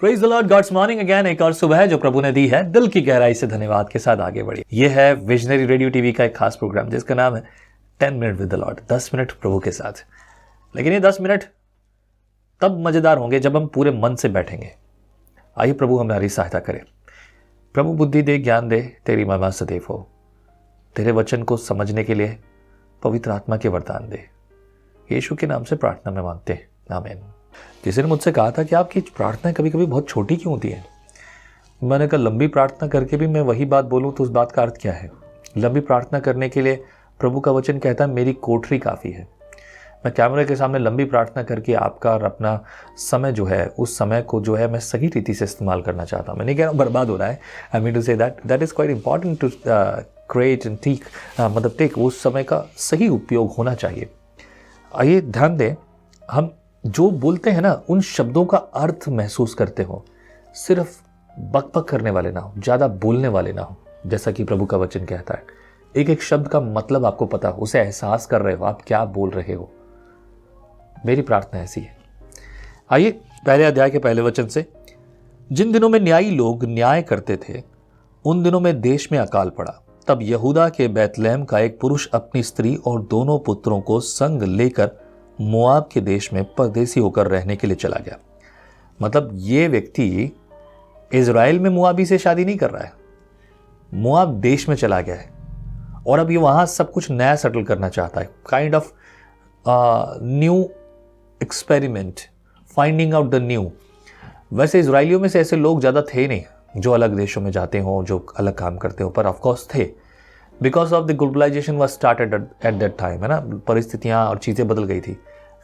Praise the Lord, God's morning again. एक और सुबह जो प्रभु ने दी है, दिल की गहराई से धन्यवाद के साथ आगे बढ़िए। ये है विजनरी रेडियो टीवी का एक खास प्रोग्राम जिसका नाम है 10 minute with the Lord, 10 minute प्रभु के साथ। लेकिन ये 10 मिनट तब मजेदार होंगे जब हम पूरे मन से बैठेंगे। आइए प्रभु हमारी सहायता करे। प्रभु बुद्धि दे, ज्ञान दे, तेरी महिमा सदैव हो। तेरे वचन को समझने के लिए पवित्र आत्मा के वरदान दे। यीशु के नाम से प्रार्थना में मांगते हैं, आमीन। किसी ने मुझसे कहा था कि आपकी प्रार्थना कभी कभी बहुत छोटी क्यों होती है। मैंने कहा लंबी प्रार्थना करके भी मैं वही बात बोलूं तो उस बात का अर्थ क्या है। लंबी प्रार्थना करने के लिए प्रभु का वचन कहता है मेरी कोठरी काफ़ी है। मैं कैमरे के सामने लंबी प्रार्थना करके आपका और अपना समय जो है, उस समय को जो है मैं सही रीति से इस्तेमाल करना चाहता हूँ। मैं नहीं कह रहा हूँ बर्बाद हो रहा है। I mean to say that is quite important to create and take उस समय का सही उपयोग होना चाहिए। आइए ध्यान दें, हम जो बोलते हैं ना उन शब्दों का अर्थ महसूस करते हो, सिर्फ बकबक करने वाले ना हो, ज़्यादा बोलने वाले ना हो। जैसा कि प्रभु का वचन कहता है, एक एक शब्द का मतलब आपको पता हो, उसे एहसास कर रहे हो आप क्या बोल रहे हो। मेरी प्रार्थना ऐसी है। आइए पहले अध्याय के पहले वचन से। जिन दिनों में न्यायी लोग न्याय करते थे उन दिनों में देश में अकाल पड़ा। तब यहूदा के बैतलहम का एक पुरुष अपनी स्त्री और दोनों पुत्रों को संग लेकर मोआब के देश में परदेसी होकर रहने के लिए चला गया। मतलब ये व्यक्ति इज़राइल में मोआबी से शादी नहीं कर रहा है, मोआब देश में चला गया है और अब ये वहां सब कुछ नया सेटल करना चाहता है। Kind of new experiment, finding out the new. वैसे इजराइलियों में से ऐसे लोग ज़्यादा थे नहीं जो अलग देशों में जाते हों, जो अलग काम करते हो, पर ऑफकोर्स थे। Because of the globalization was started at that time, है ना। परिस्थितियाँ और चीज़ें बदल गई थी।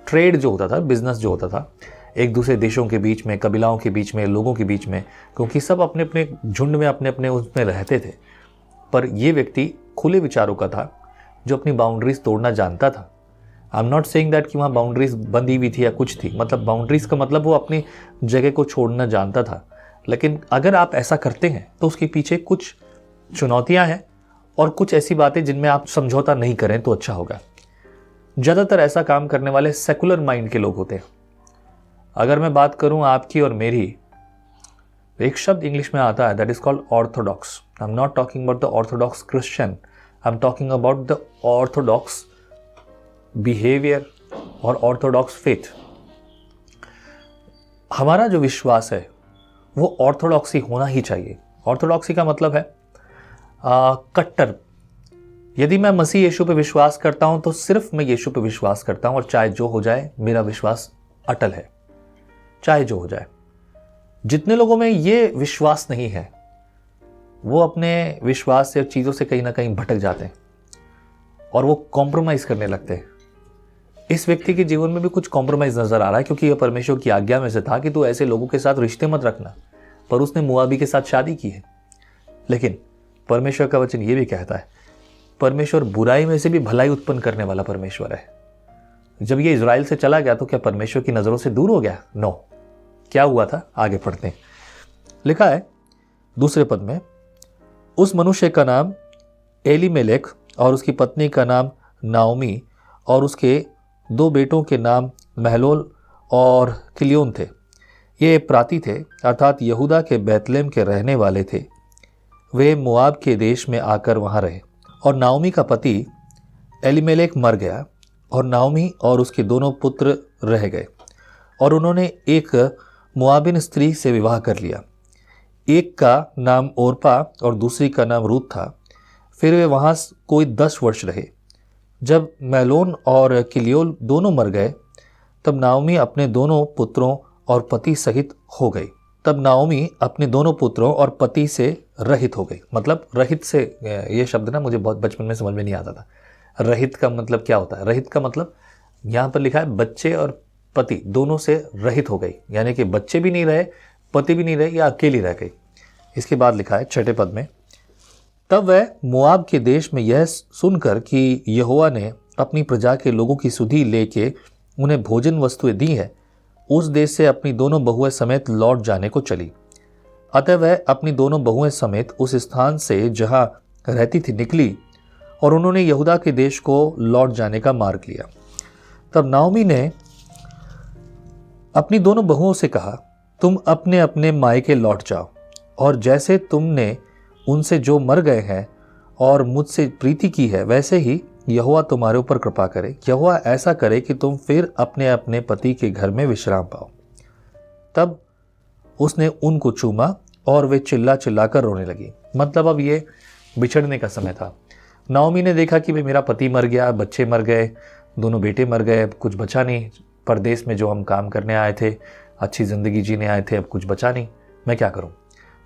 ट्रेड जो होता था, बिजनेस जो होता था एक दूसरे देशों के बीच में, कबीलाओं के बीच में, लोगों के बीच में, क्योंकि सब अपने अपने झुंड में अपने अपने उसमें रहते थे। पर ये व्यक्ति खुले विचारों का था जो अपनी बाउंड्रीज तोड़ना जानता था। I am not saying that कि वहाँ बाउंड्रीज बंधी हुई थी या कुछ थी, मतलब बाउंड्रीज का मतलब वो अपनी जगह को छोड़ना जानता था। लेकिन अगर आप ऐसा करते हैं तो उसके पीछे कुछ चुनौतियाँ हैं और कुछ ऐसी बातें जिनमें आप समझौता नहीं करें तो अच्छा होगा। ज़्यादातर ऐसा काम करने वाले सेकुलर माइंड के लोग होते हैं। अगर मैं बात करूं आपकी और मेरी, एक शब्द इंग्लिश में आता है that is called Orthodox. I am not talking about the Orthodox Christian, I am talking about the Orthodox behaviour और ऑर्थोडॉक्स फेथ। हमारा जो विश्वास है वो ऑर्थोडॉक्सी होना ही चाहिए। ऑर्थोडॉक्सी का मतलब है कट्टर। यदि मैं मसीह यीशु पे विश्वास करता हूं तो सिर्फ मैं यीशु पे विश्वास करता हूं और चाहे जो हो जाए मेरा विश्वास अटल है, चाहे जो हो जाए। जितने लोगों में ये विश्वास नहीं है वो अपने विश्वास से, चीज़ों से कहीं ना कहीं भटक जाते हैं और वो कॉम्प्रोमाइज़ करने लगते हैं। इस व्यक्ति के जीवन में भी कुछ कॉम्प्रोमाइज़ नज़र आ रहा है, क्योंकि यह परमेश्वर की आज्ञा में से था कि तू ऐसे लोगों के साथ रिश्ते मत रखना, पर उसने मोआबी के साथ शादी की है। लेकिन परमेश्वर का वचन ये भी कहता है परमेश्वर बुराई में से भी भलाई उत्पन्न करने वाला परमेश्वर है। जब ये इज़राइल से चला गया तो क्या परमेश्वर की नज़रों से दूर हो गया? नो। क्या हुआ था आगे पढ़ते हैं। लिखा है दूसरे पद में, उस मनुष्य का नाम एलीमेलेक और उसकी पत्नी का नाम नाओमी और उसके 2 बेटों के नाम महलोल और किलियोन थे। ये प्राती थे, अर्थात यहूदा के बैतलहम के रहने वाले थे। वे मोआब के देश में आकर वहाँ रहे। और नाओमी का पति एलीमेलेक मर गया और नाओमी और उसके 2 पुत्र रह गए और उन्होंने एक मोआबिन स्त्री से विवाह कर लिया। एक का नाम ओरपा और दूसरी का नाम रूत था। फिर वे वहाँ कोई 10 वर्ष रहे। जब मैलोन और किलियोल दोनों मर गए तब नाओमी अपने 2 पुत्रों और पति सहित हो गई। तब नाओमी अपने 2 पुत्रों और पति से रहित हो गई। मतलब रहित से, ये शब्द ना मुझे बहुत बचपन में समझ में नहीं आता था। रहित का मतलब क्या होता है? रहित का मतलब यहाँ पर लिखा है बच्चे और पति दोनों से रहित हो गई, यानी कि बच्चे भी नहीं रहे, पति भी नहीं रहे, या अकेली रह गई। इसके बाद लिखा है 6 पद में, तब वह मोआब के देश में यह सुनकर कि यहोवा ने अपनी प्रजा के लोगों की सुधि लेके उन्हें भोजन वस्तुएं दी है, उस देश से अपनी 2 बहुएं समेत लौट जाने को चली। अतः वह अपनी 2 बहुएं समेत उस स्थान से जहां रहती थी निकली और उन्होंने यहूदा के देश को लौट जाने का मार्ग लिया। तब नाओमी ने अपनी 2 बहुओं से कहा, तुम अपने अपने मायके लौट जाओ, और जैसे तुमने उनसे जो मर गए हैं और मुझसे प्रीति की है, वैसे ही यहोवा तुम्हारे ऊपर कृपा करे। यहोवा ऐसा करे कि तुम फिर अपने अपने पति के घर में विश्राम पाओ। तब उसने उनको चूमा और वे चिल्ला चिल्ला कर रोने लगी। मतलब अब ये बिछड़ने का समय था। नाओमी ने देखा कि भाई मेरा पति मर गया, बच्चे मर गए, दोनों बेटे मर गए, अब कुछ बचा नहीं। परदेश में जो हम काम करने आए थे, अच्छी ज़िंदगी जीने आए थे, अब कुछ बचा नहीं, मैं क्या करूं।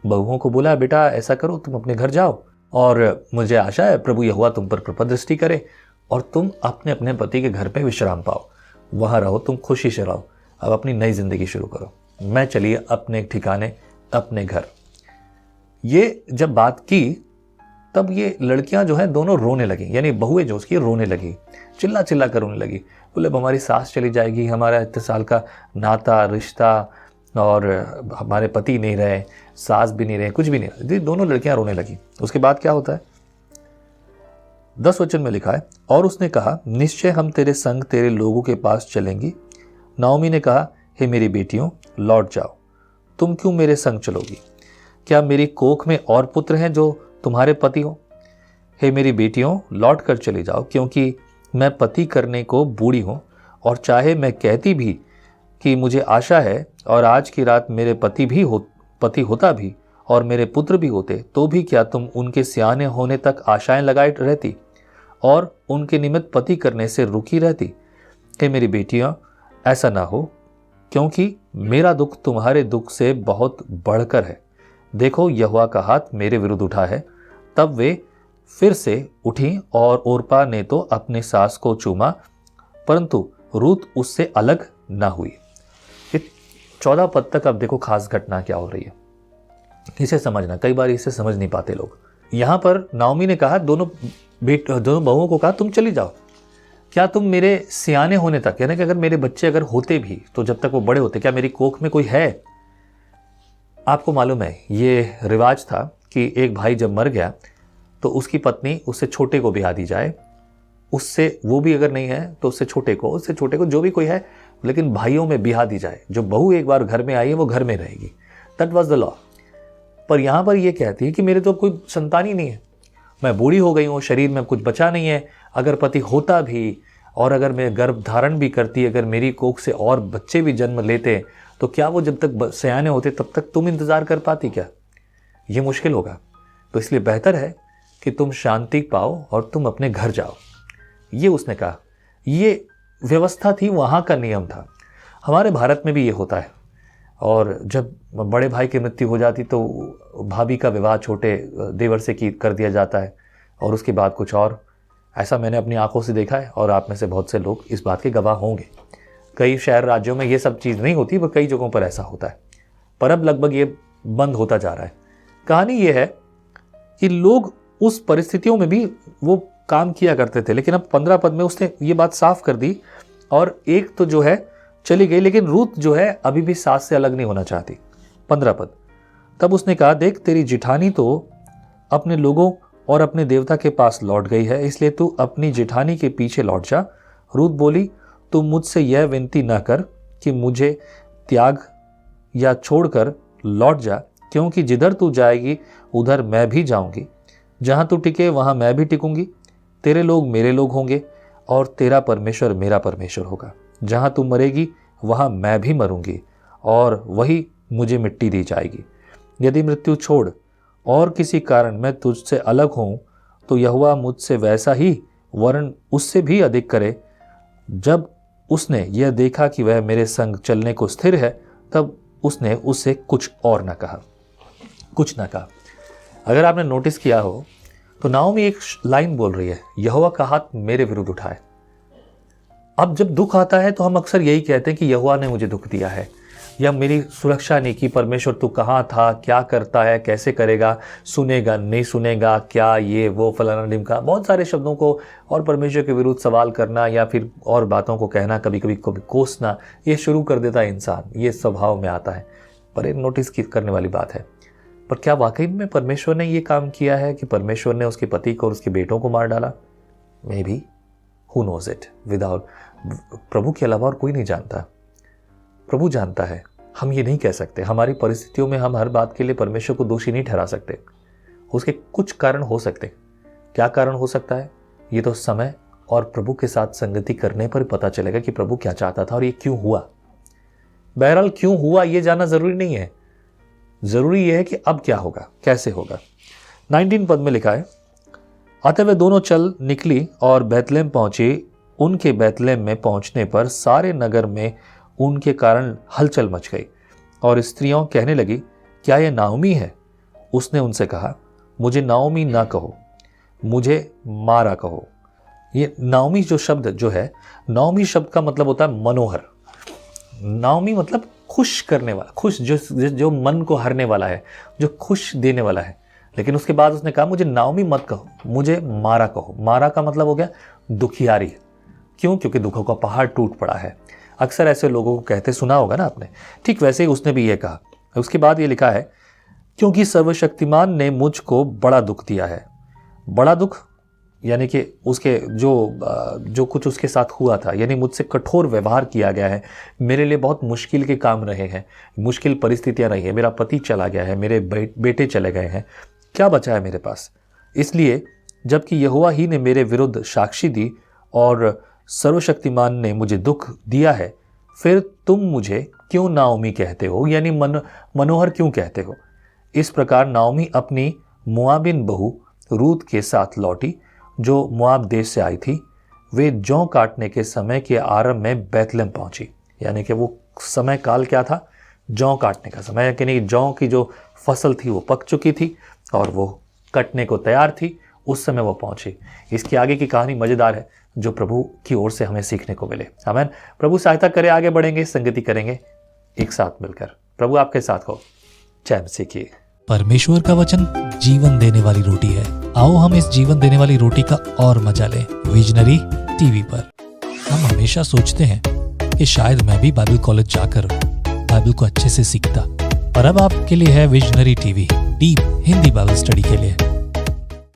बहुओं को बोला, बेटा ऐसा करो, तुम अपने घर जाओ और मुझे आशा है प्रभु यहोवा तुम पर कृपा दृष्टि करे और तुम अपने अपने पति के घर पे विश्राम पाओ, वहां रहो, तुम खुशी से रहो, अब अपनी नई जिंदगी शुरू करो, मैं चलिए अपने ठिकाने, अपने घर। ये जब बात की तब ये लड़कियां जो है दोनों रोने लगी, यानी बहुएं जो उसकी रोने लगी, चिल्ला चिल्ला कर रोने लगी। बोले हमारी सास चली जाएगी, हमारा इतने साल का नाता रिश्ता, और हमारे पति नहीं रहे, सास भी नहीं रहे, कुछ भी नहीं रहे। दोनों लड़कियां रोने लगी। उसके बाद क्या होता है, 10 वचन में लिखा है, और उसने कहा निश्चय हम तेरे संग तेरे लोगों के पास चलेंगी। नाओमी ने कहा, हे मेरी बेटियों लौट जाओ, तुम क्यों मेरे संग चलोगी? क्या मेरी कोख में और पुत्र हैं जो तुम्हारे पति हो? हे मेरी बेटियों लौट कर चली जाओ, क्योंकि मैं पति करने को बूढ़ी हूं, और चाहे मैं कहती भी कि मुझे आशा है और आज की रात मेरे पति होता भी और मेरे पुत्र भी होते, तो भी क्या तुम उनके सियाने होने तक आशाएं लगाए रहती और उनके निमित्त पति करने से रुकी रहती? हे मेरी बेटियां ऐसा ना हो, क्योंकि मेरा दुख तुम्हारे दुख से बहुत बढ़कर है। देखो यहोवा का हाथ मेरे विरुद्ध उठा है। तब वे फिर से उठी और ओरपा ने तो अपने सास को चूमा, परंतु रूत उससे अलग ना हुई। 14 पद तक अब देखो खास घटना क्या हो रही है, इसे समझना, कई बार इसे समझ नहीं पाते लोग। यहां पर नाओमी ने कहा, दोनों बहुओं को कहा तुम चली जाओ, क्या तुम मेरे सियाने होने तक, यानी कि अगर मेरे बच्चे अगर होते भी तो जब तक वो बड़े होते, क्या मेरी कोख में कोई है? आपको मालूम है ये रिवाज था कि एक भाई जब मर गया तो उसकी पत्नी उससे छोटे को ब्याह दी जाए, उससे वो भी अगर नहीं है तो उससे छोटे को जो भी कोई है, लेकिन भाइयों में ब्याह दी जाए। जो बहू एक बार घर में आई है वो घर में रहेगी, दैट वाज द लॉ। पर यहां पर ये कहती है कि मेरे तो कोई संतान ही नहीं है, मैं बूढ़ी हो गई हूँ, शरीर में कुछ बचा नहीं है, अगर पति होता भी और अगर मैं गर्भ धारण भी करती, अगर मेरी कोख से और बच्चे भी जन्म लेते, तो क्या वो जब तक सयाने होते तब तक तुम इंतजार कर पाती क्या? ये मुश्किल होगा। तो इसलिए बेहतर है कि तुम शांति पाओ और तुम अपने घर जाओ, ये उसने कहा। ये व्यवस्था थी, वहां का नियम था। हमारे भारत में भी ये होता है, और जब बड़े भाई की मृत्यु हो जाती तो भाभी का विवाह छोटे देवर से कर दिया जाता है, और उसके बाद कुछ और। ऐसा मैंने अपनी आंखों से देखा है, और आप में से बहुत से लोग इस बात के गवाह होंगे। कई शहर राज्यों में ये सब चीज़ नहीं होती, पर कई जगहों पर ऐसा होता है, पर अब लगभग ये बंद होता जा रहा है। कहानी ये है कि लोग उस परिस्थितियों में भी वो काम किया करते थे, लेकिन अब 15 पद में उसने ये बात साफ कर दी, और एक तो जो है चली गई, लेकिन रूत जो है अभी भी सास से अलग नहीं होना चाहती। 15 पद, तब उसने कहा, देख तेरी जिठानी तो अपने लोगों और अपने देवता के पास लौट गई है, इसलिए तू अपनी जिठानी के पीछे लौट जा। रूत बोली, तू मुझसे यह विनती न कर कि मुझे त्याग या छोड़कर लौट जा, क्योंकि जिधर तू जाएगी उधर मैं भी जाऊंगी, जहां तू टिके वहां मैं भी टिकूंगी, तेरे लोग मेरे लोग होंगे और तेरा परमेश्वर मेरा परमेश्वर होगा। जहां तू मरेगी वहां मैं भी मरूंगी और वही मुझे मिट्टी दी जाएगी। यदि मृत्यु छोड़ और किसी कारण मैं तुझसे अलग हूं तो यहोवा मुझसे वैसा ही वरन उससे भी अधिक करे। जब उसने यह देखा कि वह मेरे संग चलने को स्थिर है, तब उसने उससे कुछ और न कहा, कुछ न कहा। अगर आपने नोटिस किया हो तो नाओमी एक लाइन बोल रही है, यहोवा का हाथ मेरे विरुद्ध उठा है। अब जब दुख आता है तो हम अक्सर यही कहते हैं कि यहोवा ने मुझे दुख दिया है, या मेरी सुरक्षा नहीं की, परमेश्वर तू कहाँ था, क्या करता है, कैसे करेगा, सुनेगा नहीं सुनेगा, क्या ये वो फलाना ढिमका, बहुत सारे शब्दों को और परमेश्वर के विरुद्ध सवाल करना या फिर और बातों को कहना, कभी कभी कोसना, ये शुरू कर देता है इंसान, ये स्वभाव में आता है। पर एक नोटिस करने वाली बात है, पर क्या वाकई में परमेश्वर ने ये काम किया है कि परमेश्वर ने उसके पति को और उसके बेटों को मार डाला? Maybe, who knows it. Without प्रभु के अलावा और कोई नहीं जानता। प्रभु जानता है हम ये नहीं कह सकते, हमारी परिस्थितियों में हम हर बात के लिए परमेश्वर को दोषी नहीं ठहरा सकते। उसके कुछ कारण हो सकते। क्या कारण हो सकता है, ये तो समय और प्रभु के साथ संगति करने पर पता चलेगा कि प्रभु क्या चाहता था और ये क्यों हुआ। बहरहाल क्यों हुआ ये जानना जरूरी नहीं है, जरूरी यह है कि अब क्या होगा, कैसे होगा। 19 पद में लिखा है, अतः वे दोनों चल निकली और बैतलहम पहुंची। उनके बैतलहम में पहुंचने पर सारे नगर में उनके कारण हलचल मच गई और स्त्रियों कहने लगी, क्या यह नाओमी है? उसने उनसे कहा, मुझे नाओमी ना कहो, मुझे मारा कहो। ये नाओमी जो शब्द जो है, नाओमी शब्द का मतलब होता है मनोहर। नाओमी मतलब खुश करने वाला, खुश, जो मन को हरने वाला है, जो खुश देने वाला है। लेकिन उसके बाद उसने कहा, मुझे नाओमी मत कहो, मुझे मारा कहो। मारा का मतलब हो गया दुखियारी। क्यों? क्योंकि दुखों का पहाड़ टूट पड़ा है। अक्सर ऐसे लोगों को कहते सुना होगा ना आपने। ठीक वैसे ही उसने भी ये कहा। उसके बाद ये लिखा है, क्योंकि सर्वशक्तिमान ने मुझको बड़ा दुख दिया है। बड़ा दुख यानी कि उसके जो कुछ उसके साथ हुआ था, यानी मुझसे कठोर व्यवहार किया गया है, मेरे लिए बहुत मुश्किल के काम रहे हैं, मुश्किल परिस्थितियां रही हैं, मेरा पति चला गया है, मेरे बेटे चले गए हैं, क्या बचा है मेरे पास? इसलिए जबकि यहोवा ही ने मेरे विरुद्ध साक्षी दी और सर्वशक्तिमान ने मुझे दुख दिया है, फिर तुम मुझे क्यों नाओमी कहते हो, यानी मनोहर क्यों कहते हो? इस प्रकार नाओमी अपनी मोआबिन बहू रूत के साथ लौटी, जो मोआब देश से आई थी। वे जौ काटने के समय के आरंभ में बैतलहम पहुंची। यानी कि वो समय काल क्या था? जौ काटने का समय, यानी जौ की जो फसल थी वो पक चुकी थी और वो कटने को तैयार थी, उस समय वो पहुंची। इसकी आगे की कहानी मजेदार है, जो प्रभु की ओर से हमें सीखने को मिले। आमीन। प्रभु सहायता करे, आगे बढ़ेंगे, संगति करेंगे एक साथ मिलकर। प्रभु आपके साथ हो। जय मसीह की। परमेश्वर का वचन जीवन देने वाली रोटी है। आओ हम इस जीवन देने वाली रोटी का और मजा लें विजनरी टीवी पर। हम हमेशा सोचते हैं कि शायद मैं भी बाइबल कॉलेज जाकर बाइबल को अच्छे से सीखता, पर अब आपके लिए है visionary TV, deep Hindi Bible study के लिए।